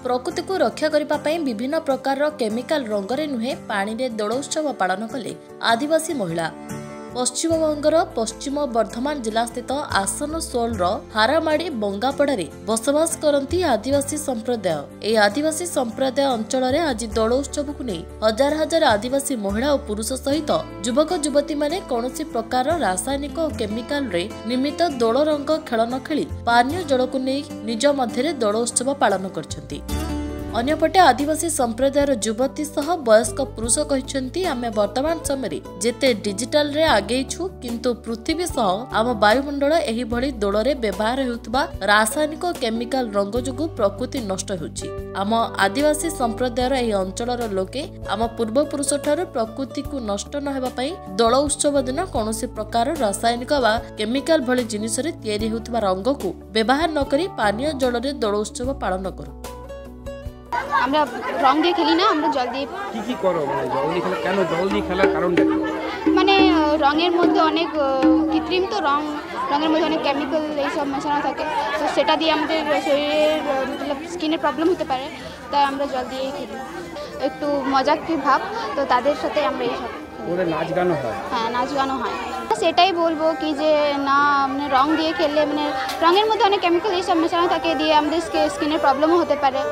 प्रकृति को रक्षा करने विभिन्न प्रकार केमिकल रंगरे नुहे पानी रे दोल उत्सव पालन कले आदिवासी महिला। पश्चिमबंगर पश्चिम बर्धमान जिला स्थित आसनसोल हारामाड़ी बंगापड़ारे बसवास करती आदिवासी संप्रदाय। ए आदिवासी संप्रदाय अंचल में आज दोल उत्सव को नहीं हजार हजार आदिवासी महिला और पुरुष सहित युवक युवती माने कौनसी प्रकार रासायनिक और केमिकल रे निर्मित दोल रंग खेल न खेली पानीय जल को नहीं निज मध्य दोल उत्सव पालन करछंती। अन्यपटे आदिवासी संप्रदायर युवती सह वयस्क पुरुष कहते आमे वर्तमान समय जेते डिजिटल रे आगे छु किंतु पृथ्वी सह आम वायुमंडल एही भली दोलरे व्यवहार हेउतबा रासायनिक केमिकल रंग जोगु प्रकृति नष्ट होउछि। आम आदिवासी संप्रदायर एही अंचलर लोके आम पूर्व पुरुष ठारू प्रकृति को नष्ट न हेबा पई दोल उत्सव दिन कोनोसी प्रकार रासायनिक बा केमिकल भली जिनिस रे तयारी हेउतबा रंग को व्यवहार न करी पानीय जल रे दोल उत्सव पालन करू। আমরা রং দিয়ে খেলি না, আমরা জল দিয়ে। কি কি করো মানে জল দিয়ে খেলা? কেন জল দিয়ে খেলার কারণটা কি? মানে রঙের মধ্যে অনেক কৃত্রিম তো রঙের মধ্যে অনেক কেমিক্যাল এইসব মেশানো থাকে, তো সেটা দিয়ে আমাদের শরীরের মতলব স্কিনের প্রবলেম হতে পারে, তাই আমরা জল দিয়েই খেলি। একটু মজা কি ভাব, তো তাদের সাথে আমরা এইসব ওরে নাচ গানও হয়। হ্যাঁ, নাচ গানও হয়। সেটাই বলবো কি যে না মানে রং দিয়ে খেললে মানে রঙের মধ্যে অনেক কেমিক্যাল এইসব মেশানো থাকে, দিয়ে আমাদের স্কিনের প্রবলেমও হতে পারে,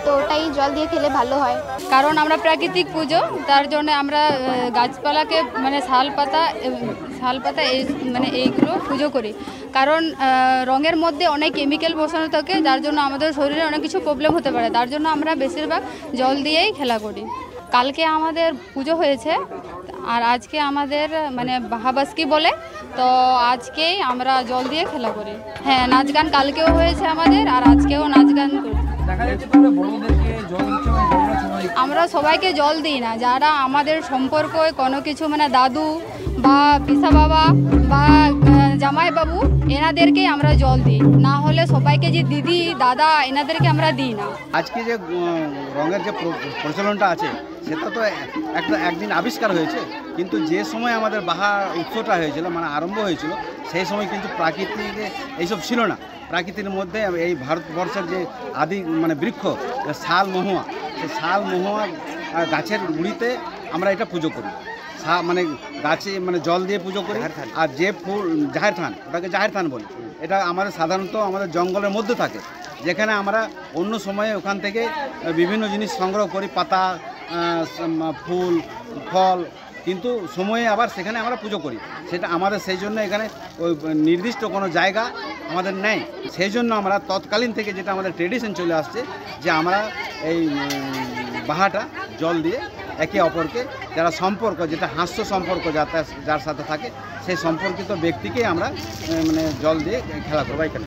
তো ওটাই জল দিয়ে খেলে ভালো হয়। কারণ আমরা প্রাকৃতিক পুজো, তার জন্য আমরা গাছপালাকে মানে শাল পাতা এই মানে এইগুলো পুজো করি। কারণ রঙের মধ্যে অনেক কেমিক্যাল বসানো থাকে, যার জন্য আমাদের শরীরে অনেক কিছু প্রবলেম হতে পারে, তার জন্য আমরা বেশিরভাগ জল দিয়েই খেলা করি। কালকে আমাদের পুজো হয়েছে আর আজকে আমাদের মানে বাহাবাসকি বলে, তো আজকেই আমরা জল দিয়ে খেলা করি। হ্যাঁ, নাচ গান কালকেও হয়েছে আমাদের আর আজকেও নাচ গান করি। আমরা সবাইকে জল দিই না, যারা আমাদের সম্পর্ক কোনো কিছু মানে দাদু বা পিসা বাবা বা জামাই বাবু এনাদেরকেই আমরা জল দিই, না হলে সবাইকে যে দিদি দাদা এনাদেরকে আমরা দিই না। আজকে যে রঙের যে প্রচলনটা আছে সেটা তো একদিন আবিষ্কার হয়েছে, কিন্তু যে সময় আমাদের বাহা উৎসবটা হয়েছিল মানে আরম্ভ হয়েছিল সেই সময় কিন্তু প্রাকৃতিক এইসব ছিল না। প্রাকৃতির মধ্যে এই ভারতবর্ষের যে আদি মানে বৃক্ষ শাল মহুয়া, সেই শাল মহুয়া গাছের গুঁড়িতে আমরা এটা পুজো করি, মানে গাছে মানে জল দিয়ে পুজো করি। আর যে ফুল জাহের থান, ওটাকে জাহের থান বলি, এটা আমাদের সাধারণত আমাদের জঙ্গলের মধ্যে থাকে, যেখানে আমরা অন্য সময়ে ওখান থেকে বিভিন্ন জিনিস সংগ্রহ করি, পাতা ফুল ফল, কিন্তু সময়ে আবার সেখানে আমরা পুজো করি। সেটা আমাদের সেই জন্য এখানে ওই নির্দিষ্ট কোনো জায়গা আমাদের নেই, সেই জন্য আমরা তৎকালীন থেকে যেটা আমাদের ট্রেডিশন চলে আসছে যে আমরা এই বাহাটা জল দিয়ে একে অপরকে যারা সম্পর্ক, যেটা হাস্য সম্পর্ক যার সাথে থাকে সেই সম্পর্কিত ব্যক্তিকে আমরা মানে জল দিয়ে খেলা করবো এখানে।